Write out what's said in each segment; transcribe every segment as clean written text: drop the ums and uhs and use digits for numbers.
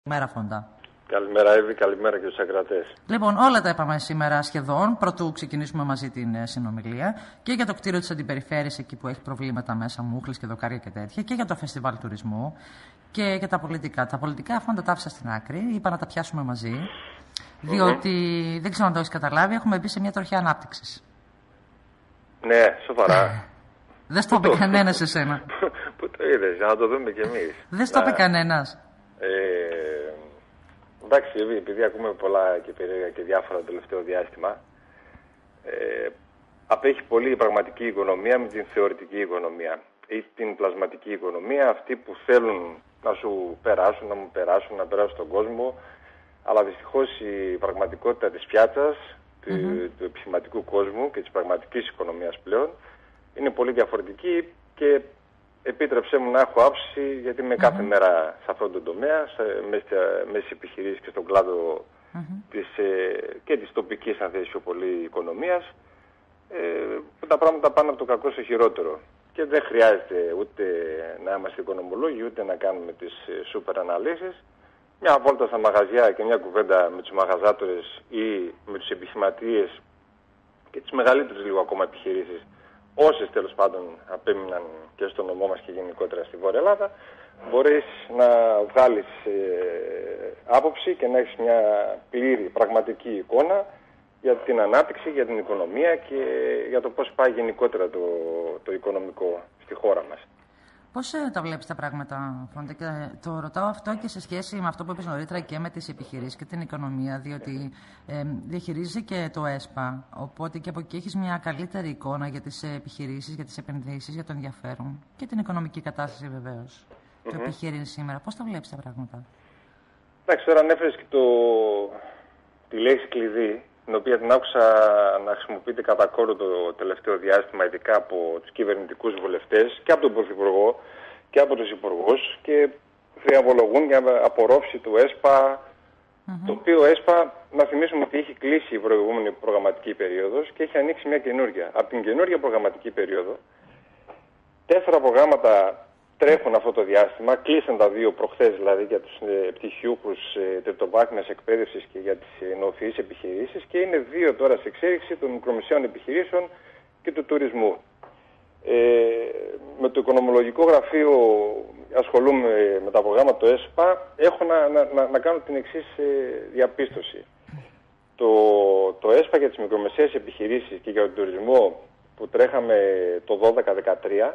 Καλημέρα, Φόντα. Καλημέρα, Εύη, καλημέρα και στους ακροατές. Λοιπόν, όλα τα είπαμε σήμερα σχεδόν, πρωτού ξεκινήσουμε μαζί την συνομιλία. Και για το κτίριο της Αντιπεριφέρειας, εκεί που έχει προβλήματα μέσα, μούχλες και δοκάρια και τέτοια. Και για το φεστιβάλ τουρισμού. Και για τα πολιτικά. Τα πολιτικά, Φόντα, τα άφησα στην άκρη. Είπα να τα πιάσουμε μαζί. Διότι, δεν ξέρω αν το έχεις καταλάβει, έχουμε μπει σε μια τροχιά ανάπτυξης. Ναι, σοβαρά. Δεν στο είπε κανένας σε σένα. Πού το είδες, για να το δούμε κι εμείς. Δεν στο είπε κανένας. Εντάξει, επειδή ακούμε πολλά και περίεργα και διάφορα το τελευταίο διάστημα, απέχει πολύ η πραγματική οικονομία με την θεωρητική οικονομία ή την πλασματική οικονομία, αυτοί που θέλουν να σου περάσουν, να μου περάσουν, να περάσουν στον κόσμο, αλλά δυστυχώς η πραγματικότητα της πιάτσας, του επιχειρηματικού κόσμου και της πραγματικής οικονομίας πλέον είναι πολύ διαφορετική και επίτρεψέ μου να έχω άποψη, γιατί είμαι κάθε μέρα σε αυτόν τον τομέα, μέσα στις επιχειρήσεις και στον κλάδο και της τοπικής, αν θες πιο πολύ, οικονομίας, που τα πράγματα πάνε από το κακό στο χειρότερο. Και δεν χρειάζεται ούτε να είμαστε οικονομολόγοι, ούτε να κάνουμε τις σούπερ αναλύσεις. Μια βόλτα στα μαγαζιά και μια κουβέντα με τους μαγαζάτορες ή με τους επιχειρηματίες και τις μεγαλύτερες λίγο ακόμα επιχειρήσεις, όσες τέλος πάντων απέμειναν και στο νομό μας και γενικότερα στη Βόρεια Ελλάδα, μπορείς να βγάλεις άποψη και να έχεις μια πλήρη πραγματική εικόνα για την ανάπτυξη, για την οικονομία και για το πώς πάει γενικότερα το οικονομικό στη χώρα μας. Πώς τα βλέπεις τα πράγματα, Φόντα? Και το ρωτάω αυτό και σε σχέση με αυτό που είπες νωρίτερα και με τις επιχειρήσεις και την οικονομία, διότι διαχειρίζεσαι και το ΕΣΠΑ, οπότε και από εκεί έχεις μια καλύτερη εικόνα για τις επιχειρήσεις, για τις επενδύσεις, για το ενδιαφέρον και την οικονομική κατάσταση βεβαίως του επιχειρήν σήμερα. Πώς τα βλέπεις τα πράγματα? Εντάξει, τώρα ανέφερες και τη λέξη κλειδί, την οποία την άκουσα να χρησιμοποιείται κατά κόρο το τελευταίο διάστημα, ειδικά από τους κυβερνητικούς βουλευτές και από τον Πρωθυπουργό και από τους υπουργούς, και θριαμβολογούν για απορρόφηση του ΕΣΠΑ, το οποίο ΕΣΠΑ, να θυμίσουμε ότι έχει κλείσει η προηγούμενη προγραμματική περίοδος και έχει ανοίξει μια καινούργια. Από την καινούργια προγραμματική περίοδο, 4 προγράμματα τρέχουν αυτό το διάστημα, κλείσαν τα 2 προχθές δηλαδή για τους πτυχιούχους τριτοβάθμιας εκπαίδευσης και για τις νεοφυείς επιχειρήσεις, και είναι 2 τώρα σε εξέλιξη των μικρομεσαίων επιχειρήσεων και του τουρισμού. Με το Οικονομολογικό Γραφείο ασχολούμαι με τα προγράμματα του ΕΣΠΑ. Έχω να κάνω την εξής διαπίστωση. Το ΕΣΠΑ για τις μικρομεσαίες επιχειρήσεις και για τον τουρισμό που τρέχαμε το 12-13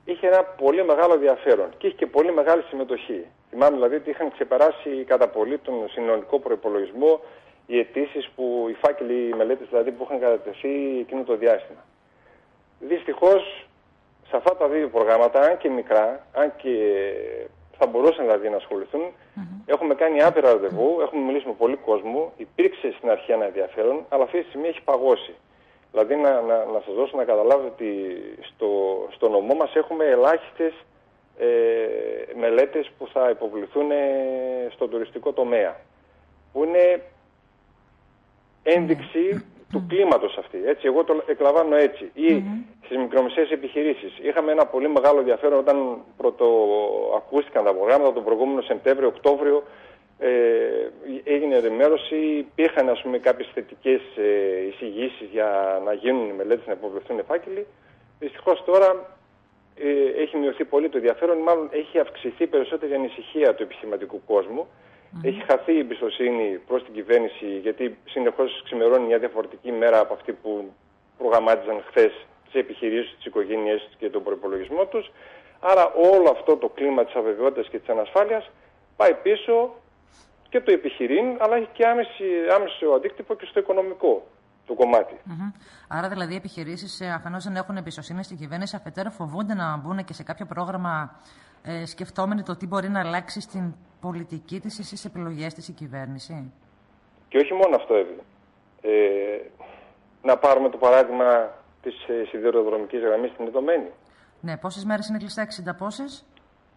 είχε ένα πολύ μεγάλο ενδιαφέρον και είχε και πολύ μεγάλη συμμετοχή. Θυμάμαι δηλαδή ότι είχαν ξεπεράσει κατά πολύ τον συνολικό προϋπολογισμό οι αιτήσεις που, οι φάκελοι, οι μελέτες δηλαδή που είχαν κατατεθεί εκείνο το διάστημα. Δυστυχώς σε αυτά τα 2 προγράμματα, αν και μικρά, αν και θα μπορούσαν δηλαδή να ασχοληθούν, έχουμε κάνει άπειρα ραντεβού, έχουμε μιλήσει με πολύ κόσμο, υπήρξε στην αρχή ένα ενδιαφέρον, αλλά αυτή τη στιγμή έχει παγώσει. Δηλαδή να σας δώσω να καταλάβετε ότι στο νομό μας έχουμε ελάχιστες μελέτες που θα υποβληθούν στο τουριστικό τομέα, που είναι ένδειξη του κλίματος αυτή. Έτσι, εγώ το εκλαμβάνω έτσι. Ή στις μικρομεσαίες επιχειρήσεις. Είχαμε ένα πολύ μεγάλο ενδιαφέρον όταν πρωτοακούστηκαν τα προγράμματα τον προηγούμενο Σεπτέμβριο-Οκτώβριο. Έγινε ενημέρωση, υπήρχαν ας πούμε κάποιες θετικές εισηγήσεις για να γίνουν οι μελέτες, να υποβληθούν φάκελοι. Δυστυχώς τώρα έχει μειωθεί πολύ το ενδιαφέρον, μάλλον έχει αυξηθεί περισσότερη ανησυχία του επιχειρηματικού κόσμου. Έχει χαθεί η εμπιστοσύνη προς την κυβέρνηση, γιατί συνεχώς ξημερώνει μια διαφορετική μέρα από αυτή που προγραμμάτιζαν χθες τις επιχειρήσεις, τις οικογένειές τους και τον προϋπολογισμό τους. Άρα όλο αυτό το κλίμα της αβεβαιότητας και της ανασφάλειας πάει πίσω και το επιχειρήν, αλλά έχει και άμεσο αντίκτυπο και στο οικονομικό το κομμάτι. Άρα δηλαδή οι επιχειρήσεις αφενός δεν έχουν εμπιστοσύνη στην κυβέρνηση, αφετέρου φοβούνται να μπουν και σε κάποιο πρόγραμμα σκεφτόμενοι το τι μπορεί να αλλάξει στην πολιτική της ή στις επιλογές της η κυβέρνηση. Και όχι μόνο αυτό, Εύη. Να πάρουμε το παράδειγμα της σιδηροδρομικής γραμμής στην Ιδωμένη. Ναι, πόσες μέρες είναι κλειστά, 60 πόσες?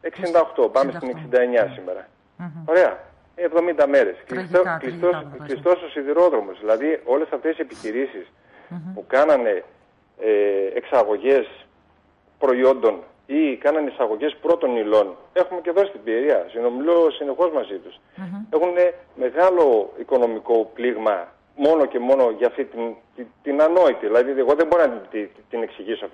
68, πάμε στην 69 σήμερα. Ωραία. 70 μέρες. Κλειστός ο σιδηρόδρομος. Δηλαδή όλες αυτές οι επιχειρήσεις που κάνανε εξαγωγές προϊόντων ή κάνανε εισαγωγές πρώτων υλών. Έχουμε και εδώ στην Πιερία, συνομιλώ συνεχώς μαζί τους. Έχουν μεγάλο οικονομικό πλήγμα μόνο και μόνο για αυτή την ανόητη. Δηλαδή, εγώ δεν μπορώ να την εξηγήσω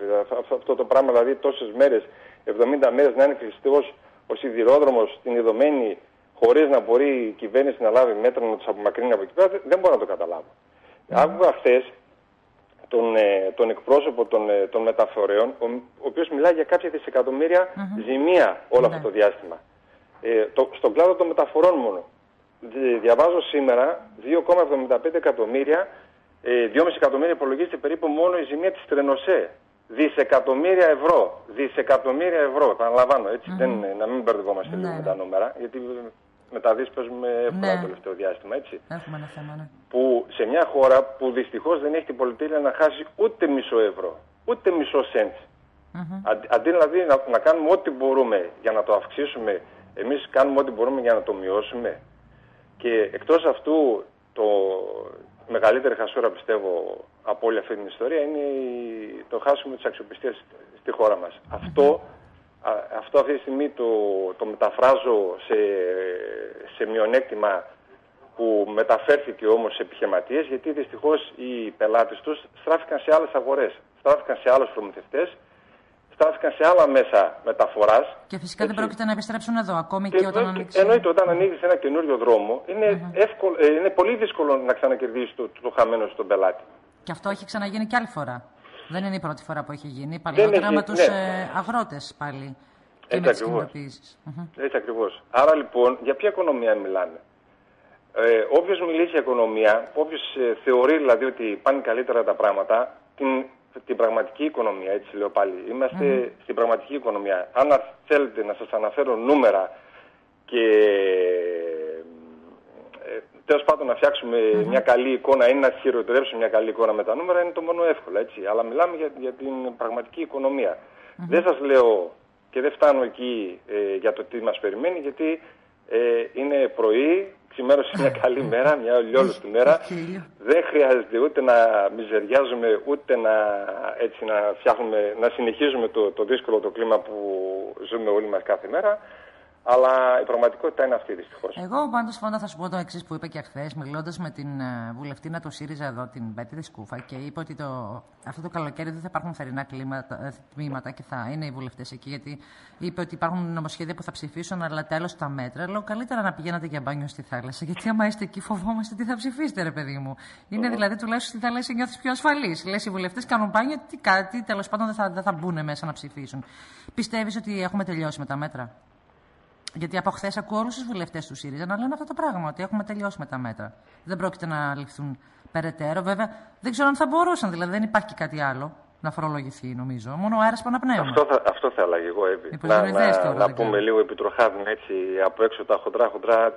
αυτό το πράγμα. Δηλαδή, τόσες μέρες, 70 μέρες να είναι κλειστός ο σιδηρόδρομος στην Ιδωμένη, χωρίς να μπορεί η κυβέρνηση να λάβει μέτρα να τους απομακρύνει από εκεί πέρα, δεν μπορώ να το καταλάβω. Άκουγα χθες τον εκπρόσωπο των μεταφορέων, ο οποίος μιλάει για κάποια δισεκατομμύρια ζημία όλο αυτό το διάστημα. Στον κλάδο των μεταφορών μόνο. Διαβάζω σήμερα 2,75 εκατομμύρια, 2,5 εκατομμύρια υπολογίζεται περίπου μόνο η ζημία της Τρενοσέ. Δισεκατομμύρια ευρώ. Δισεκατομμύρια ευρώ, επαναλαμβάνω, έτσι. Να μην μπερδευόμαστε λίγο με τα νούμερα, γιατί με τα δις παίζουμε εύκολα το τελευταίο διάστημα, έτσι. Έχουμε ένα θέμα, ναι. Που σε μια χώρα που δυστυχώς δεν έχει την πολυτέλεια να χάσει ούτε μισό ευρώ, ούτε μισό σέντς. Αντί δηλαδή να κάνουμε ό,τι μπορούμε για να το αυξήσουμε, εμείς κάνουμε ό,τι μπορούμε για να το μειώσουμε. Και εκτός αυτού, το μεγαλύτερη χασούρα, πιστεύω, από όλη αυτή την ιστορία είναι το χάσιμο της αξιοπιστίας στη χώρα μας. Αυτό αυτή τη στιγμή το μεταφράζω σε μειονέκτημα που μεταφέρθηκε όμως σε επιχειρηματίες, γιατί δυστυχώς οι πελάτες τους στράφηκαν σε άλλες αγορές, στράφηκαν σε άλλους προμηθευτές, στράφηκαν σε άλλα μέσα μεταφοράς. Και φυσικά δεν πρόκειται να επιστρέψουν εδώ, ακόμη και όταν ανοίξει. Εννοείται, όταν ανοίγεις ένα καινούριο δρόμο, είναι πολύ δύσκολο να ξανακερδίσεις το χαμένο στον πελάτη. Και αυτό έχει ξαναγίνει και άλλη φορά. Δεν είναι η πρώτη φορά που έχει γίνει. Παλαιότερα με τους αγρότες πάλι. Και με τις κινητοποιήσεις. Έτσι ακριβώς. Άρα λοιπόν, για ποια οικονομία μιλάμε? Όποιος μιλήσει για οικονομία, όποιος θεωρεί δηλαδή ότι πάνε καλύτερα τα πράγματα, την πραγματική οικονομία, έτσι λέω πάλι, είμαστε στην πραγματική οικονομία. Αν θέλετε να σας αναφέρω νούμερα και τέλος πάντων να φτιάξουμε μια καλή εικόνα ή να χειροτερέψουμε μια καλή εικόνα με τα νούμερα, είναι το μόνο εύκολο, έτσι. Αλλά μιλάμε για την πραγματική οικονομία. Δεν σας λέω και δεν φτάνω εκεί για το τι μας περιμένει, γιατί είναι πρωί, ξημέρωσε μια καλή μέρα, μια ολιόλουστη μέρα. Δεν χρειάζεται ούτε να μιζεριάζουμε, ούτε να συνεχίζουμε το δύσκολο το κλίμα που ζούμε όλοι μας κάθε μέρα. Αλλά η πραγματικότητα είναι αυτή, δυστυχώς. Εγώ πάντως Φόντα θα σου πω το εξής που είπα και χθες, μιλώντας με την βουλευτήνα του ΣΥΡΙΖΑ εδώ, την Μπέτη Δισκούφα, και είπε ότι αυτό το καλοκαίρι δεν θα υπάρχουν θερινά τμήματα και θα είναι οι βουλευτές εκεί, γιατί είπε ότι υπάρχουν νομοσχέδια που θα ψηφίσουν, αλλά τέλος τα μέτρα. Λέω καλύτερα να πηγαίνατε για μπάνιο στη θάλασσα, γιατί άμα είστε εκεί φοβόμαστε τι θα ψηφίσετε, ρε παιδί μου. Είναι δηλαδή τουλάχιστον στη θάλασσα νιώθεις πιο ασφαλής. Λες οι βουλευτές κάνουν μπάνιο, κάτι τέλος πάντων δεν θα μπουν μέσα να ψηφίσουν. Πιστεύεις ότι έχουμε τελειώσει με τα μέτρα? Γιατί από χθες ακούω όλους τους βουλευτές του ΣΥΡΙΖΑ να λένε αυτό το πράγμα, ότι έχουμε τελειώσει με τα μέτρα. Δεν πρόκειται να ληφθούν περαιτέρω. Βέβαια, δεν ξέρω αν θα μπορούσαν, δηλαδή δεν υπάρχει κάτι άλλο να φορολογηθεί, νομίζω. Μόνο ο αέρας που αναπνέουμε. Αυτό θα έλεγα εγώ, Εύη. Να πούμε λίγο επιτροχάδιν έτσι από έξω τα χοντρά,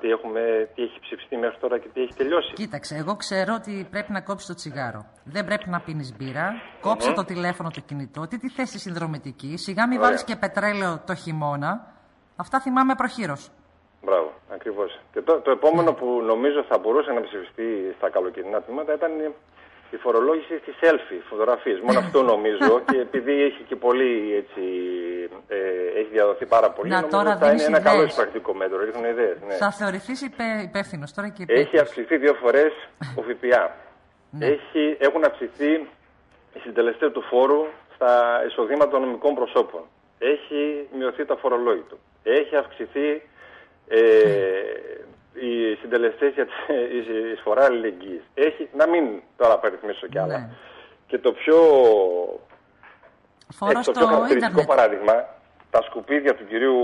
τι έχει ψηφιστεί μέχρι τώρα και τι έχει τελειώσει. Κοίταξε, εγώ ξέρω ότι πρέπει να κόψεις το τσιγάρο. Δεν πρέπει να πίνεις μπύρα. Κόψε το τηλέφωνο, το κινητό. Τι θέση συνδρομητική. Σιγά μην βάλεις και πετρέλαιο το χειμώνα. Αυτά θυμάμαι προχείρως. Μπράβο, ακριβώς. Και το επόμενο που νομίζω θα μπορούσε να ψηφιστεί στα καλοκαιρινά τμήματα ήταν η φορολόγηση στις selfie φωτογραφίες. Μόνο αυτό νομίζω, και επειδή έχει και πολύ έτσι, έχει διαδοθεί πάρα πολύ, νομίζω ότι θα είναι ένα καλό εισπρακτικό μέτρο. Ρίχνουν ιδέες. Ναι. Θα θεωρηθείς υπεύθυνος τώρα και Έχει αυξηθεί 2 φορές ο ΦΠΑ. Έχουν αυξηθεί οι συντελεστές του φόρου στα εισοδήματα των νομικών προσώπων. Έχει μειωθεί το αφορολόγητο. Έχει αυξηθεί οι συντελεστές για η εισφορά αλληλεγγύης. Να μην τώρα παριθμίσω κι άλλα. Και το πιο χαρακτηριστικό παράδειγμα, τα σκουπίδια του κυρίου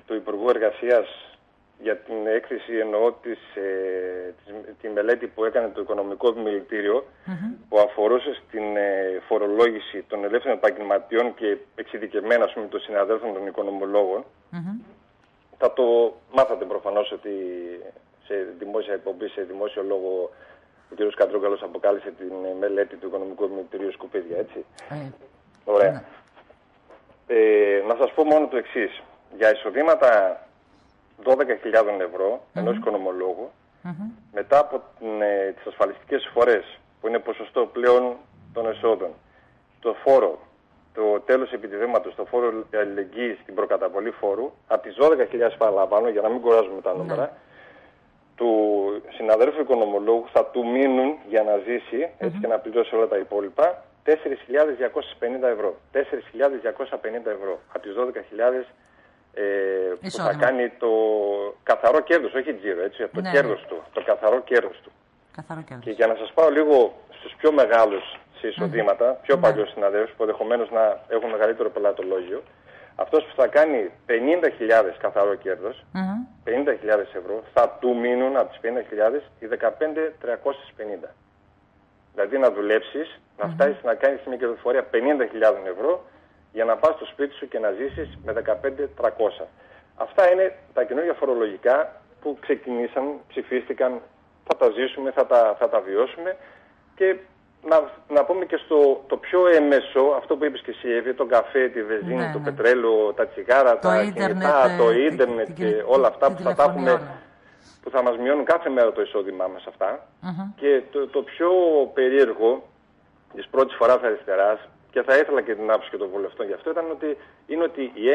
του Υπουργού Εργασίας για την έκθεση, εννοώ τη μελέτη που έκανε το Οικονομικό Επιμελητήριο, που αφορούσε στην φορολόγηση των ελεύθερων επαγγελματιών και εξειδικευμένα των συναδέλφων των οικονομολόγων. Θα το μάθατε προφανώς ότι σε δημόσια εκπομπή, σε δημόσιο λόγο, ο κ. Κατρούγκαλος αποκάλυψε την μελέτη του Οικονομικού Επιμελητηρίου σκουπίδια, έτσι. Ωραία. Να σας πω μόνο το εξής. Για εισοδήματα 12.000 ευρώ ενός οικονομολόγου, μετά από τις ασφαλιστικές εισφορές, που είναι ποσοστό πλέον των εσόδων, το φόρο, το τέλος επιτιδήματος, το φόρο αλληλεγγύης, την προκαταβολή φόρου, από τις 12.000 παραλαμβάνω, για να μην κουράζουμε τα νούμερα, του συναδέλφου οικονομολόγου θα του μείνουν για να ζήσει, έτσι και να πληρώσει όλα τα υπόλοιπα, 4.250 ευρώ. 4.250 ευρώ από τις 12.000 που θα κάνει το καθαρό κέρδος, όχι τζίρο, έτσι, από το κέρδος του, το καθαρό κέρδος του. Και για να σας πάω λίγο στους πιο μεγάλους σε εισοδήματα, πιο παλιούς συναδέλφους που ενδεχομένως να έχουν μεγαλύτερο πελατολόγιο, αυτός που θα κάνει 50.000 καθαρό κέρδος, 50.000 ευρώ, θα του μείνουν από τις 50.000 οι 15.350. Δηλαδή να δουλέψεις, να φτάσεις να κάνεις μια κερδοφορία 50.000 ευρώ για να πας στο σπίτι σου και να ζήσεις με 15.300. Αυτά είναι τα καινούργια φορολογικά που ξεκινήσαν, ψηφίστηκαν, θα τα ζήσουμε, θα τα βιώσουμε και να πούμε και στο το πιο έμεσο, αυτό που είπες και εσύ Εύη, τον καφέ, τη βενζίνη, το πετρέλαιο, τα τσιγάρα, τα κινητά, το ίντερνετ και όλα αυτά που θα τα έχουμε, που θα μας μειώνουν κάθε μέρα το εισόδημά μας αυτά. Και το πιο περίεργο της πρώτης φοράς αριστεράς, και θα ήθελα και την άποψη και των βουλευτών γι' αυτό, ήταν ότι είναι ότι οι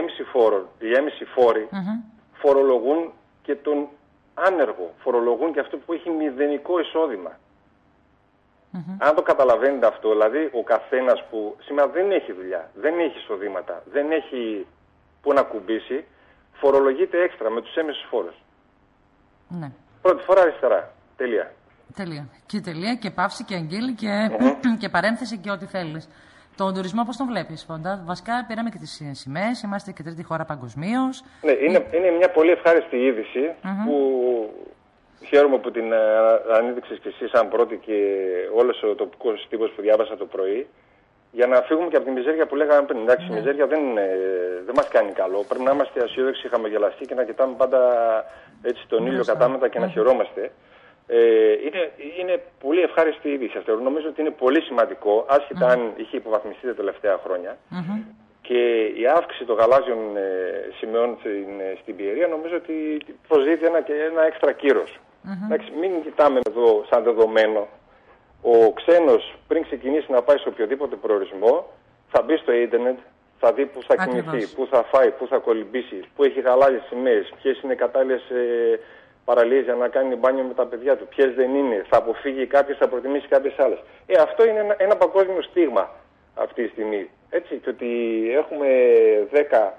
έμεσοι φόροι φορολογούν και τον άνεργο, φορολογούν και αυτό που έχει μηδενικό εισόδημα. Αν το καταλαβαίνετε αυτό, δηλαδή ο καθένας που σήμερα δεν έχει δουλειά, δεν έχει εισοδήματα, δεν έχει που να κουμπίσει, φορολογείται έξτρα με τους έμεσους φόρους. Ναι. Πρώτη φορά αριστερά. Τελεία. Τελεία. Και τελεία και παύση και αγγέλη και παρένθεση και ό,τι θέλεις. Τον τουρισμό πώς τον βλέπεις, Φόντα? Βασικά πήραμε και τις σημαίες, είμαστε και τρίτη χώρα παγκοσμίως. Ναι, είναι μια πολύ ευχάριστη είδηση που χαίρομαι που την ανήδειξες και εσύ σαν πρώτη και όλος ο τοπικός τύπος που διάβασα το πρωί, για να φύγουμε και από τη μιζέρια που λέγαμε πριν. Εντάξει, η μιζέρια δεν μας κάνει καλό. Πρέπει να είμαστε αισιόδοξοι, χαμογελαστοί και να κοιτάμε πάντα έτσι τον ήλιο κατάμετα και να χαιρόμαστε. Είναι πολύ ευχάριστη είδηση αυτό. Νομίζω ότι είναι πολύ σημαντικό, άσχετα αν είχε υποβαθμιστεί τα τελευταία χρόνια. Και η αύξηση των γαλάζιων σημαίων στην Πιερία νομίζω ότι προσδίδει ένα έξτρα κύρος. Μην κοιτάμε εδώ σαν δεδομένο. Ο ξένος πριν ξεκινήσει να πάει σε οποιοδήποτε προορισμό θα μπει στο ίντερνετ, θα δει πού θα κινηθεί, πού θα φάει, πού θα κολυμπήσει, πού έχει γαλάζιες σημαίες, ποιες είναι κατάλληλες παραλίες για να κάνει μπάνιο με τα παιδιά του, ποιες δεν είναι, θα αποφύγει κάποιες, θα προτιμήσει κάποιες άλλες. Αυτό είναι ένα παγκόσμιο στίγμα αυτή τη στιγμή. Έτσι, και ότι έχουμε 10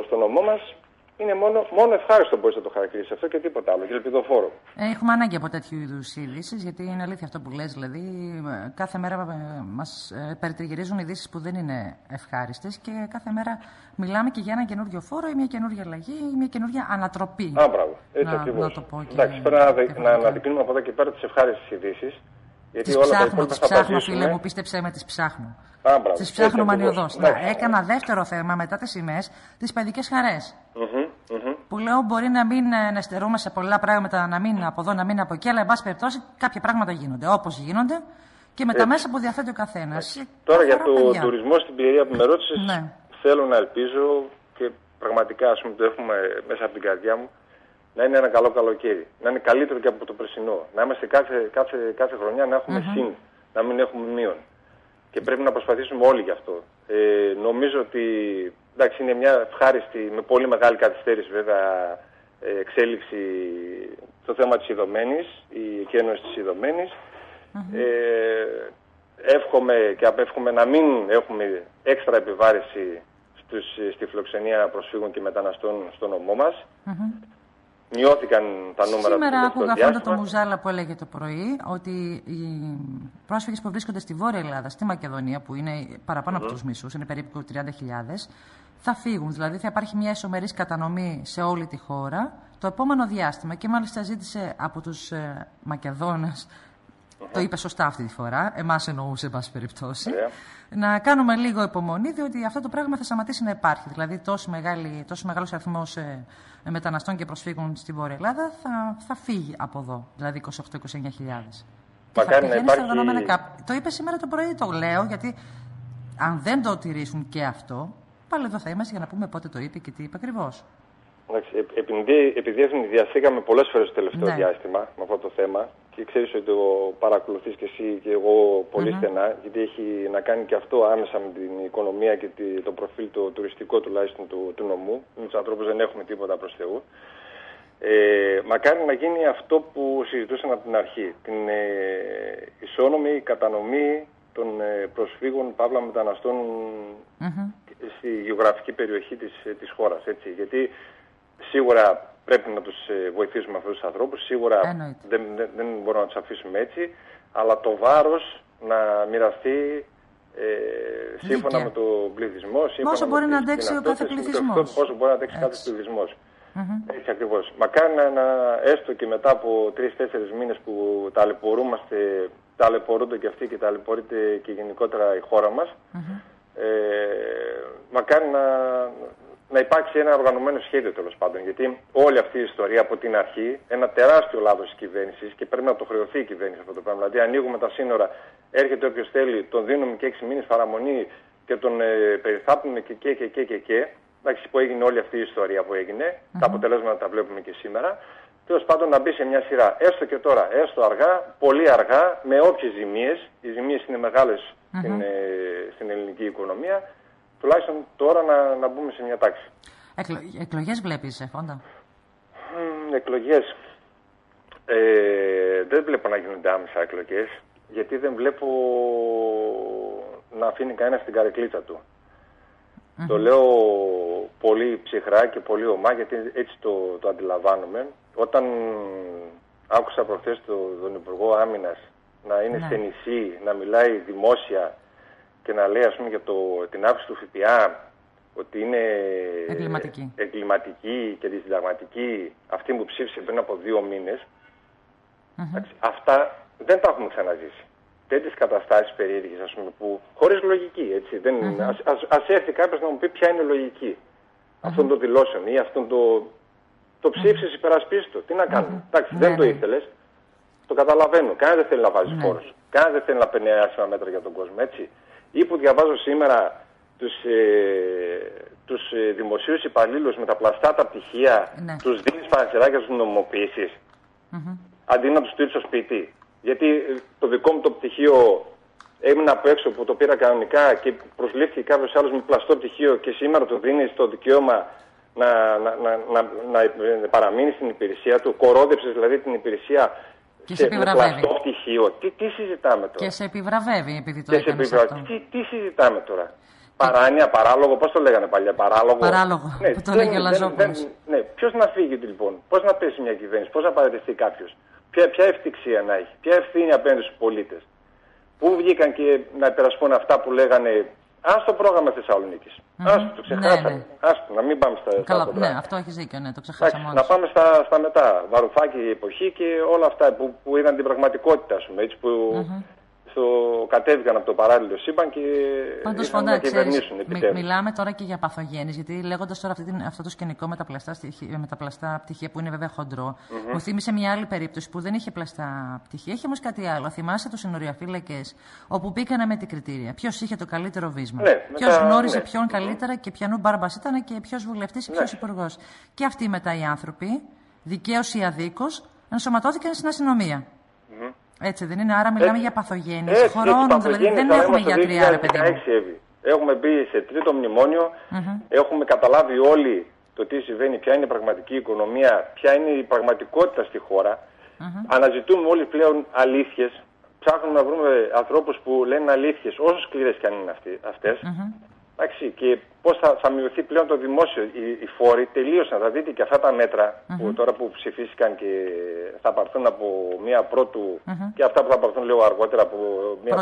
στο νομό μας είναι μόνο ευχάριστο, μπορείς να το χαρακτηρίσεις αυτό και τίποτα άλλο, και ελπιδοφόρο. Έχουμε ανάγκη από τέτοιου είδους ειδήσεις, γιατί είναι αλήθεια αυτό που λες. Δηλαδή, κάθε μέρα μας περιτριγυρίζουν ειδήσεις που δεν είναι ευχάριστες και κάθε μέρα μιλάμε και για ένα καινούριο φόρο ή μια καινούργια αλλαγή ή μια καινούργια ανατροπή. Μπράβο. Έτσι ακριβώς. Εντάξει, πρέπει να αναδεικνύουμε από εδώ και πέρα τις ευχάριστες ειδήσεις. Τις ψάχνω, φίλε μου, πίστεψέ με, τις ψάχνω. Τις ψάχνω μανιωδώς. Έκανα δεύτερο θέμα μετά τις σημαίες, τις παιδικές χαρές. Που λέω μπορεί να μην στερούμε σε πολλά πράγματα, να μην από εδώ, να μην από εκεί, αλλά εν πάση περιπτώσει κάποια πράγματα γίνονται όπως γίνονται και με τα μέσα που διαθέτει ο καθένας. Τώρα για το τουρισμό στην Πιερία που με ρώτησες, θέλω να ελπίζω και πραγματικά ας πούμε, το έχουμε μέσα από την καρδιά μου, να είναι ένα καλό καλοκαίρι. Να είναι καλύτερο και από το περσινό. Να είμαστε κάθε χρονιά να έχουμε συν, να μην έχουμε μείον. Και πρέπει να προσπαθήσουμε όλοι γι' αυτό. Νομίζω ότι εντάξει, είναι μια ευχάριστη, με πολύ μεγάλη καθυστέρηση βέβαια, εξέλιξη στο θέμα της Ιδωμένης, η εκένωση της Ιδωμένης. Εύχομαι και απέφχομαι να μην έχουμε έξτρα επιβάρηση στη φιλοξενία προσφύγων και μεταναστών στο νομό μας. Μειώθηκαν τα νούμερα. Σήμερα άκουγα Φόντα το Μουζάλα που έλεγε το πρωί ότι οι πρόσφυγες που βρίσκονται στη Βόρεια Ελλάδα, στη Μακεδονία, που είναι παραπάνω από τους μισούς, είναι περίπου 30.000, θα φύγουν. Δηλαδή θα υπάρχει μια ισομερής κατανομή σε όλη τη χώρα το επόμενο διάστημα. Και μάλιστα ζήτησε από τους Μακεδόνες, το είπε σωστά αυτή τη φορά, εμάς εννοούσε, εν πάση περιπτώσει, να κάνουμε λίγο υπομονή, διότι αυτό το πράγμα θα σταματήσει να υπάρχει. Δηλαδή, τόσο μεγάλος αριθμός μεταναστών και προσφύγων στη Βόρεια Ελλάδα θα φύγει από εδώ, δηλαδή 28-29.000. Μακάρι να υπάρχει. Το είπε σήμερα το πρωί, το λέω, γιατί αν δεν το τηρήσουν και αυτό, πάλι εδώ θα είμαστε για να πούμε πότε το είπε και τι είπε ακριβώς. Επειδή ευνηδιαστήκαμε πολλές φορές το τελευταίο διάστημα με αυτό το θέμα και ξέρεις ότι το παρακολουθείς και εσύ και εγώ πολύ στενά, γιατί έχει να κάνει και αυτό άμεσα με την οικονομία και το προφίλ το τουριστικό τουλάχιστον του νομού. Με τους ανθρώπους δεν έχουμε τίποτα προς Θεού. Μακάρι να γίνει αυτό που συζητούσαν από την αρχή. Την ισόνομη κατανομή των προσφύγων παύλα μεταναστών στη γεωγραφική περιοχή της χώρας. Έτσι. Γιατί σίγουρα πρέπει να τους βοηθήσουμε αυτούς τους ανθρώπους, σίγουρα δεν μπορούμε να τους αφήσουμε έτσι, αλλά το βάρος να μοιραστεί σύμφωνα με τον πληθυσμό. Πόσο μπορεί να αντέξει ο κάθε πληθυσμός. Πόσο μπορεί να αντέξει κάθε πληθυσμός. Έτσι ακριβώς. Μακάρι έστω και μετά από 3-4 μήνες που ταλαιπωρούνται και αυτοί και ταλαιπωρείται και γενικότερα η χώρα μας, μακάρι να υπάρξει ένα οργανωμένο σχέδιο τέλος πάντων. Γιατί όλη αυτή η ιστορία από την αρχή, ένα τεράστιο λάθος της κυβέρνησης και πρέπει να το χρεωθεί η κυβέρνηση αυτό το πράγμα. Δηλαδή, ανοίγουμε τα σύνορα, έρχεται όποιος θέλει, τον δίνουμε και 6 μήνες παραμονή και τον περιθάπτουμε και. Εντάξει, που έγινε όλη αυτή η ιστορία που έγινε, τα αποτελέσματα τα βλέπουμε και σήμερα. Τέλος πάντων, να μπει σε μια σειρά, έστω και τώρα, έστω αργά, πολύ αργά, με όποιες ζημίες. Οι ζημίες είναι μεγάλες στην ελληνική οικονομία. Τουλάχιστον τώρα να μπούμε σε μια τάξη. Εκλογές βλέπεις, Φόντα? Εκλογές. Δεν βλέπω να γίνονται άμεσα εκλογές, γιατί δεν βλέπω να αφήνει κανένα την καρεκλίτσα του. Το λέω πολύ ψυχρά και πολύ ομά, γιατί έτσι το αντιλαμβάνομαι. Όταν άκουσα προχθές τον Υπουργό Άμυνας να είναι σε νησί, να μιλάει δημόσια και να λέει, ας πούμε, για την αύξηση του ΦΠΑ ότι είναι εγκληματική και αντισυνταγματική, αυτή που ψήφισε πριν από 2 μήνες. Αυτά δεν τα έχουμε ξαναζήσει. Τέτοιες καταστάσεις περίεργες, ας πούμε, που χωρίς λογική, έτσι. Ας έρθει κάποιος να μου πει ποια είναι η λογική αυτών των δηλώσεων ή αυτών το ψήφισες, υπερασπίστο. Τι να κάνουμε. Εντάξει, δεν το ήθελες. Το καταλαβαίνω. Κανένα δεν θέλει να βάζει φόρους. Κανένα δεν θέλει να παίρνει άσχημα μέτρα για τον κόσμο, έτσι. Ή που διαβάζω σήμερα τους δημοσίους υπαλλήλους με τα πλαστά τα πτυχία, τους δίνεις παρασυράκια στους νομιμοποιήσεις, αντί να τους στείλεις στο σπίτι. Γιατί το δικό μου το πτυχίο έμεινα από έξω που το πήρα κανονικά και προσλήφθηκε κάποιος άλλος με πλαστό πτυχίο και σήμερα του δίνεις το δικαίωμα να παραμείνει στην υπηρεσία του. Κορόδεψες δηλαδή την υπηρεσία με πλαστό πτυχίο. Τι συζητάμε τώρα. Και σε επιβραβεύει επειδή το έκανες αυτό. Τι συζητάμε τώρα. Παράνοια, παράλογο, πώς το λέγανε παλιά, παράλογο. Παράλογο, που το λέγει ο Λαζόπουλος. Ναι, ποιος να φύγει λοιπόν, πώς να πέσει μια κυβέρνηση, πώς να παραιτηθεί κάποιος. Ποια ευτυχία να έχει, ποια ευθύνη απέναντι στους πολίτες. Πού βγήκαν και να υπερασπούν αυτά που λέγανε, ας το πρόγραμμα Θεσσαλονίκης. Ας το ξεχάσαμε. Ας να μην πάμε στα ναι, αυτό έχεις δίκιο, ναι, το ξεχάσαμε όλους. Να πάμε στα μετά. Βαρουφάκη η εποχή και όλα αυτά που είδαν την πραγματικότητα, ας πούμε, έτσι, που κατέβηκαν από το παράλληλο σύμπαν και ήρθαν να κυβερνήσουν. Μιλάμε τώρα και για παθογένειες, γιατί λέγοντας τώρα αυτό το σκηνικό με τα πλαστά πτυχία που είναι βέβαια χοντρό, μου θύμισε μια άλλη περίπτωση που δεν είχε πλαστά πτυχία, είχε όμως κάτι άλλο. Θυμάσαι τους συνοριοφύλακες όπου μπήκανε με την κριτήρια. Ποιος είχε το καλύτερο βίσμα. Ποιος γνώριζε ποιον καλύτερα και ποιανού μπάρμπας ήταν και ποιος βουλευτής ή ποιος υπουργός. Και αυτοί μετά οι άνθρωποι, δικαίως ή αδίκως, ενσωματώθηκαν στην αστυνομία. Έτσι δεν είναι, άρα μιλάμε για παθογένειες χρόνων, δηλαδή δεν έχουμε γιατριά, ρε παιδί μου. Έχουμε μπει σε τρίτο μνημόνιο, έχουμε καταλάβει όλοι το τι συμβαίνει, ποια είναι η πραγματική οικονομία, ποια είναι η πραγματικότητα στη χώρα. Αναζητούμε όλοι πλέον αλήθειες, ψάχνουμε να βρούμε ανθρώπους που λένε αλήθειες, όσο σκληρές και αν είναι αυτές. Και πώς θα μειωθεί πλέον το δημόσιο. Οι φόροι τελείωσαν. Θα δείτε και αυτά τα μέτρα που τώρα που ψηφίστηκαν και θα πάρθουν από μία πρώτου και αυτά που θα πάρθουν λίγο αργότερα από μία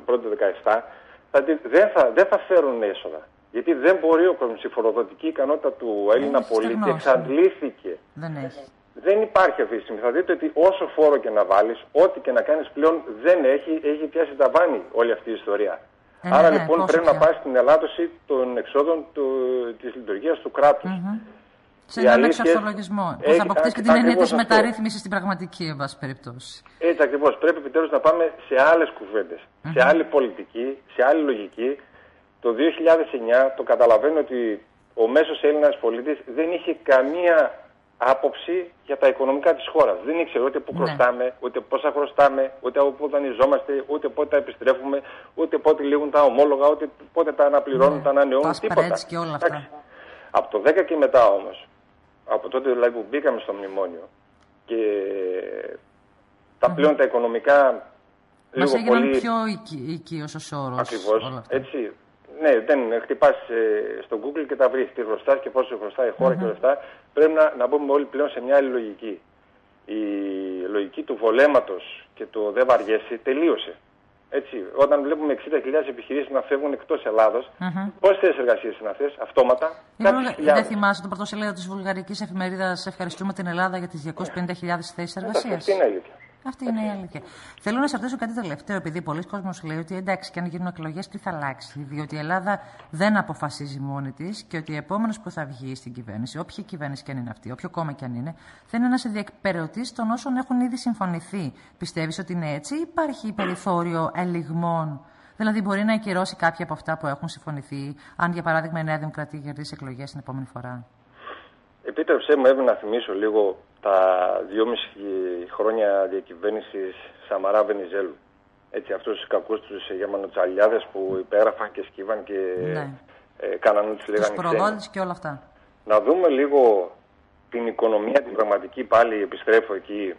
πρώτου 17. Θα δείτε, δεν θα φέρουν έσοδα. Γιατί δεν μπορεί ο κόσμος, η φοροδοτική ικανότητα του Έλληνα πολίτη εξαντλήθηκε. Δεν υπάρχει αυτή τη στιγμή. Θα δείτε ότι όσο φόρο και να βάλεις, ό,τι και να κάνεις πλέον δεν έχει πιάσει τα βάνη όλη αυτή η ιστορία. Άρα λοιπόν πρέπει να πάει στην ελάττωση των εξόδων της λειτουργίας του κράτους. Σε έναν εξορθολογισμό. Που θα αποκτήσει και την έννοια της μεταρρύθμισης στην πραγματική, εν πάση περιπτώσει. Έτσι ακριβώς. Πρέπει επιτέλους να πάμε σε άλλες κουβέντες. Σε άλλη πολιτική, σε άλλη λογική. Το 2009 το καταλαβαίνω ότι ο μέσος Έλληνας πολίτης δεν είχε καμία άποψη για τα οικονομικά της χώρας. Δεν ήξερε ούτε πού χρωστάμε, ούτε πόσα χρωστάμε, ούτε από πού δανειζόμαστε, ούτε πότε τα επιστρέφουμε, ούτε πότε λήγουν τα ομόλογα, ούτε πότε τα αναπληρώνουν, τα ανανεώνουν, τίποτα. Και όλα αυτά. Από το 10 και μετά όμως, από τότε δηλαδή που μπήκαμε στο μνημόνιο και τα πλέον τα οικονομικά μας έγιναν πιο οικείος ως όρος. Ακριβώς, έτσι. Ναι, δεν χτυπάς στο Google και τα βρεις τι χρωστάς και πόσο χρωστάει η χώρα και όλα αυτά. Πρέπει να μπούμε όλοι πλέον σε μια άλλη λογική. Η λογική του βολέματος και του δεν βαριέσαι τελείωσε. Έτσι, όταν βλέπουμε 60.000 επιχειρήσεις να φεύγουν εκτός Ελλάδος, πόσες θέσεις εργασίας είναι αυτές, αυτόματα? Δεν θυμάσαι το πρωτοσέλιδο της βουλγαρικής εφημερίδας «Ευχαριστούμε την Ελλάδα για τις 250.000 θέσεις εργασίας». Αυτή είναι αλήθεια. Αυτή είναι η αλήθεια. Θέλω να σε ρωτήσω κάτι τελευταίο, επειδή πολλοί κόσμος λέει ότι εντάξει, και αν γίνουν εκλογές, τι θα αλλάξει. Διότι η Ελλάδα δεν αποφασίζει μόνη της και ότι ο επόμενος που θα βγει στην κυβέρνηση, όποια κυβέρνηση και αν είναι αυτή, όποιο κόμμα και αν είναι, θα είναι ένας διεκπαιρεωτής των όσων έχουν ήδη συμφωνηθεί. Πιστεύεις ότι είναι έτσι, ή υπάρχει περιθώριο ελιγμών? Δηλαδή, μπορεί να ακυρώσει κάποια από αυτά που έχουν συμφωνηθεί, αν για παράδειγμα η Νέα Δημοκρατία κερδίσει εκλογές την επόμενη φορά? Επίτρεψέ μου να θυμίσω λίγο τα 2,5 χρόνια διακυβέρνησης Σαμαρά-Βενιζέλου. Έτσι, αυτούς τους κακούς τους γερμανοτσαλιάδες που υπέγραφαν και σκύβαν και κάναν ό,τι λέγανε. Τους προδότες και όλα αυτά. Να δούμε λίγο την οικονομία, την πραγματική, πάλι επιστρέφω εκεί.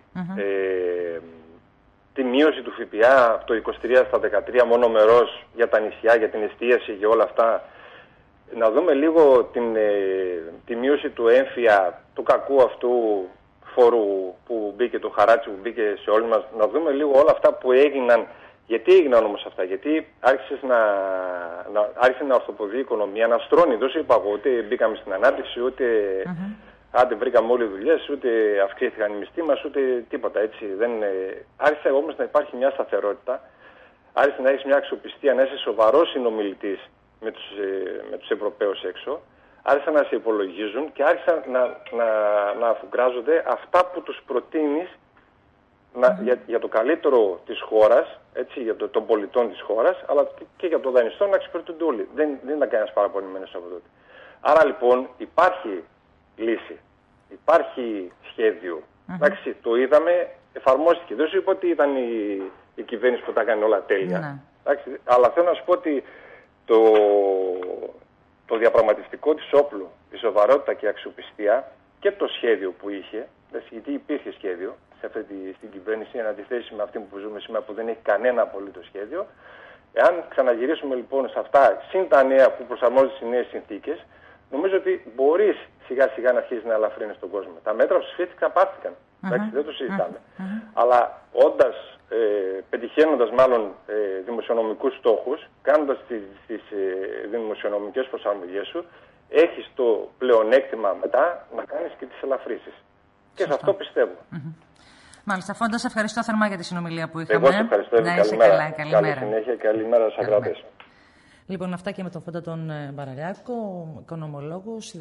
Τη μείωση του ΦΠΑ από το 23 στα 13 μόνο μερός για τα νησιά, για την εστίαση και όλα αυτά. Να δούμε λίγο τη μείωση του έμφυα, του κακού αυτού φόρου που μπήκε, του χαράτσι που μπήκε σε όλους μας. Να δούμε λίγο όλα αυτά που έγιναν. Γιατί έγιναν όμως αυτά? Γιατί άρχισε να ορθοποδεί η οικονομία, να στρώνει. Δεν σου είπα εγώ, ούτε μπήκαμε στην ανάπτυξη, ούτε άντε βρήκαμε όλοι δουλειές, ούτε αυξήθηκαν οι μισθοί μας, ούτε τίποτα έτσι. Άρχισε όμως να υπάρχει μια σταθερότητα, άρχισε να έχει μια αξιοπιστία, να είσαι σοβαρός συνομιλητής με τους Ευρωπαίους έξω, άρχισαν να σε υπολογίζουν και άρχισαν να αφουγκράζονται αυτά που τους προτείνεις για το καλύτερο της χώρας, έτσι, για των πολιτών της χώρας, αλλά και για το δανειστό να εξυπηρετούνται όλοι. Δεν ήταν κανένας παραπονημένος από τότε. Άρα λοιπόν υπάρχει λύση, υπάρχει σχέδιο. Εντάξει, το είδαμε, εφαρμόστηκε. Δεν σου είπα ότι ήταν η κυβέρνηση που τα έκανε όλα τέλεια. Εντάξει, αλλά θέλω να σου πω ότι το διαπραγματευτικό της όπλου, η σοβαρότητα και η αξιοπιστία και το σχέδιο που είχε, γιατί υπήρχε σχέδιο στην κυβέρνηση, εν αντιθέσει με αυτή που ζούμε σήμερα που δεν έχει κανένα απολύτως σχέδιο. Εάν ξαναγυρίσουμε λοιπόν σε αυτά, συν τα νέα που προσαρμόζονται στις νέες συνθήκες, νομίζω ότι μπορείς σιγά σιγά να αρχίσεις να ελαφρύνεις τον κόσμο. Τα μέτρα που ψηφίστηκαν πάρθηκαν. Δεν το συζητάμε. Αλλά πετυχαίνοντας μάλλον δημοσιονομικούς στόχους, κάνοντας τις δημοσιονομικές προσαρμογές σου, έχεις το πλεονέκτημα μετά να κάνεις και τις ελαφρύσεις. Και σε αυτό πιστεύω. Μάλιστα, Φόντα, σε ευχαριστώ θερμά για τη συνομιλία που είχαμε. Εγώ σε ευχαριστώ. Να είσαι καλά. Καλή συνέχεια. Καλημέρα στους ακροατές. Λοιπόν, αυτά και με τον Φόντα τον Μπαραλιάκο, οικονομολόγος.